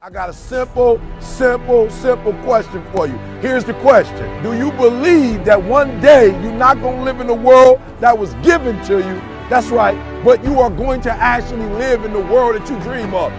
I got a simple question for you. Here's the question. Do you believe that one day you're not going to live in the world that was given to you? That's right, but you are going to actually live in the world that you dream of.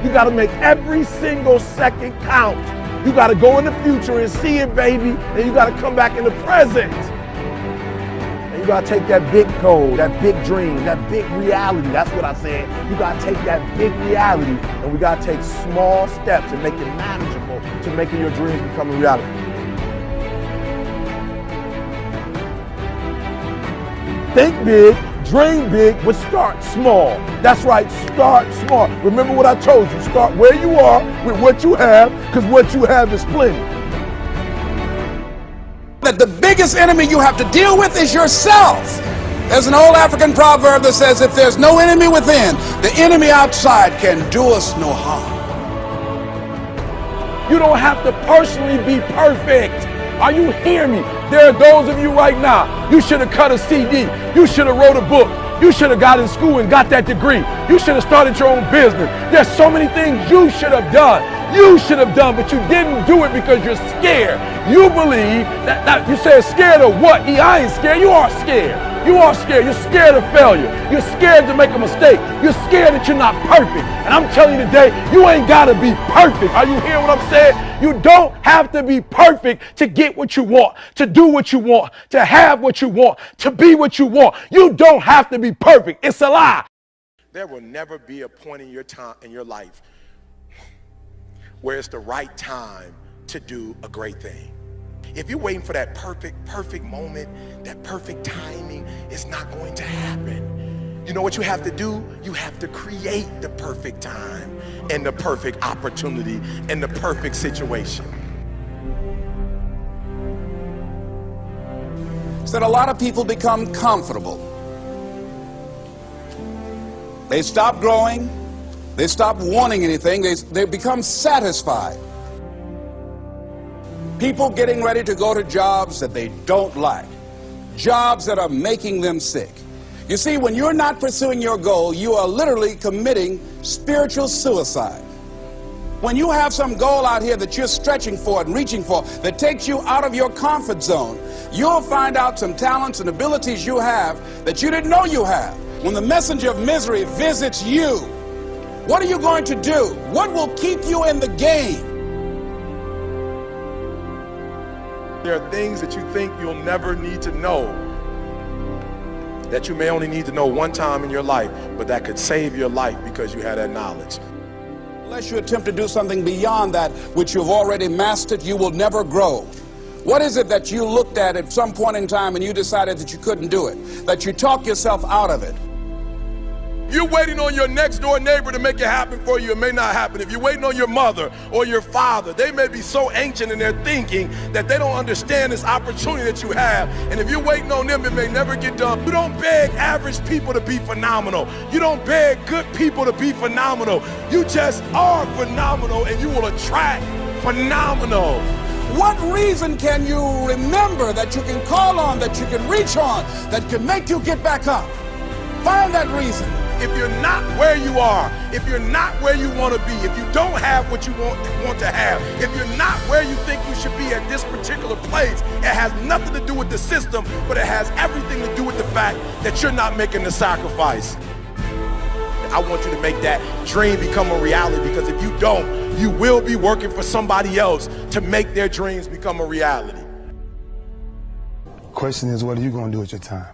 You got to make every single second count. You got to go in the future and see it, baby. And you got to come back in the present. And you got to take that big goal, that big dream, that big reality. That's what I said. You got to take that big reality and we got to take small steps and make it manageable to making your dreams become a reality. Think big. Dream big, but start small. That's right, start small. Remember what I told you, start where you are with what you have, because what you have is plenty. That the biggest enemy you have to deal with is yourself. There's an old African proverb that says, if there's no enemy within, the enemy outside can do us no harm. You don't have to personally be perfect. Are you hearing me? There are those of you right now, you should have cut a CD. You should have wrote a book. You should have got in school and got that degree. You should have started your own business. There's so many things you should have done. You should have done, but you didn't do it because you're scared. You believe that you said scared of what? I ain't scared. You are scared. You are scared. You're scared of failure. You're scared to make a mistake. You're scared that you're not perfect. And I'm telling you today, you ain't got to be perfect. Are you hearing what I'm saying? You don't have to be perfect to get what you want, to do what you want, to have what you want, to be what you want. You don't have to be perfect. It's a lie. There will never be a point in your life where it's the right time to do a great thing. If you're waiting for that perfect moment, that perfect timing, it's not going to happen. You know what you have to do? You have to create the perfect time and the perfect opportunity and the perfect situation. So that a lot of people become comfortable. They stop growing. They stop wanting anything. They become satisfied. People getting ready to go to jobs that they don't like. Jobs that are making them sick. You see, when you're not pursuing your goal, you are literally committing spiritual suicide. When you have some goal out here that you're stretching for and reaching for that takes you out of your comfort zone, you'll find out some talents and abilities you have that you didn't know you have. When the messenger of misery visits you, what are you going to do? What will keep you in the game? There are things that you think you'll never need to know, that you may only need to know one time in your life, but that could save your life because you had that knowledge. Unless you attempt to do something beyond that which you've already mastered, you will never grow. What is it that you looked at some point in time and you decided that you couldn't do it, that you talked yourself out of it? You're waiting on your next door neighbor to make it happen for you, it may not happen. If you're waiting on your mother or your father, they may be so ancient in their thinking that they don't understand this opportunity that you have. And if you're waiting on them, it may never get done. You don't beg average people to be phenomenal. You don't beg good people to be phenomenal. You just are phenomenal and you will attract phenomenal. What reason can you remember that you can call on, that you can reach on, that can make you get back up? Find that reason. If you're not where you are, if you're not where you want to be, if you don't have what you want to have, if you're not where you think you should be at this particular place, it has nothing to do with the system, but it has everything to do with the fact that you're not making the sacrifice. I want you to make that dream become a reality, because if you don't, you will be working for somebody else to make their dreams become a reality. Question is, what are you going to do with your time?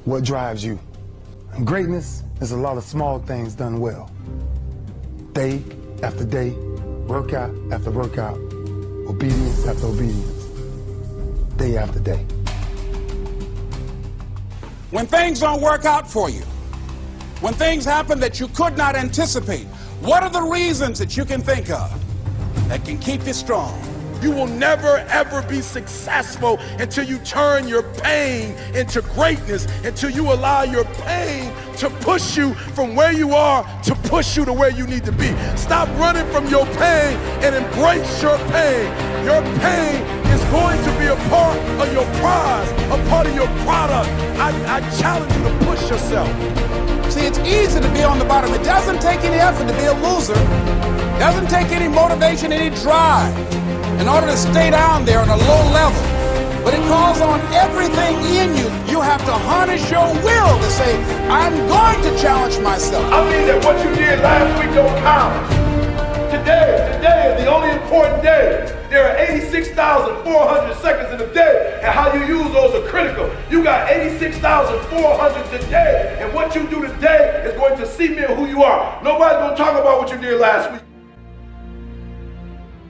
What drives you? And greatness is a lot of small things done well. Day after day, workout after workout, obedience after obedience, day after day. When things don't work out for you, when things happen that you could not anticipate, what are the reasons that you can think of that can keep you strong? You will never, ever be successful until you turn your pain into greatness, until you allow your pain to push you from where you are to push you to where you need to be. Stop running from your pain and embrace your pain. Your pain is going to be a part of your prize, a part of your product. I challenge you to push yourself. See, it's easy to be on the bottom. It doesn't take any effort to be a loser. It doesn't take any motivation, any drive in order to stay down there on a low level. But it calls on everything in you. You have to harness your will to say, I'm going to challenge myself. I mean that what you did last week don't count. Today is the only important day. There are 86,400 seconds in a day, and how you use those are critical. You got 86,400 today, and what you do today is going to cement who you are. Nobody's going to talk about what you did last week.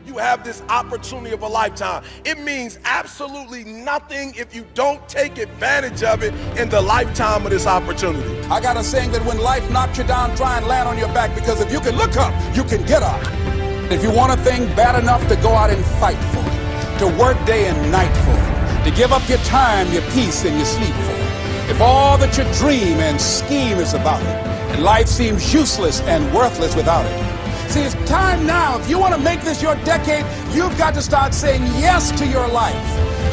You have this opportunity of a lifetime. It means absolutely nothing if you don't take advantage of it in the lifetime of this opportunity. I got a saying that when life knocks you down, try and land on your back, because if you can look up, you can get up. If you want a thing bad enough to go out and fight for it, to work day and night for it, to give up your time, your peace, and your sleep for it, if all that you dream and scheme is about it, and life seems useless and worthless without it. See, it's time now. If you want to make this your decade, you've got to start saying yes to your life.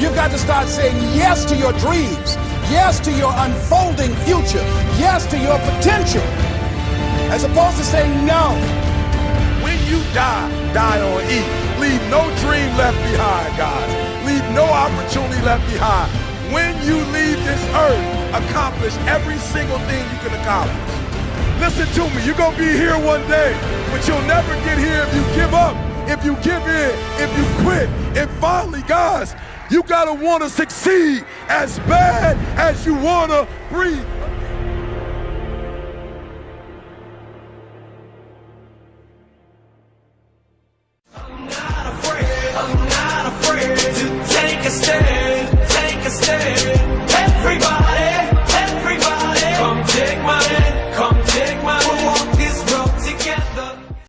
You've got to start saying yes to your dreams, yes to your unfolding future, yes to your potential, as opposed to saying no. When you die, die on E. Leave no dream left behind, guys. Leave no opportunity left behind. When you leave this earth, accomplish every single thing you can accomplish. Listen to me, you're gonna be here one day, but you'll never get here if you give up, if you give in, if you quit. And finally, guys, you gotta wanna succeed as bad as you wanna breathe. I'm not afraid to take a stand,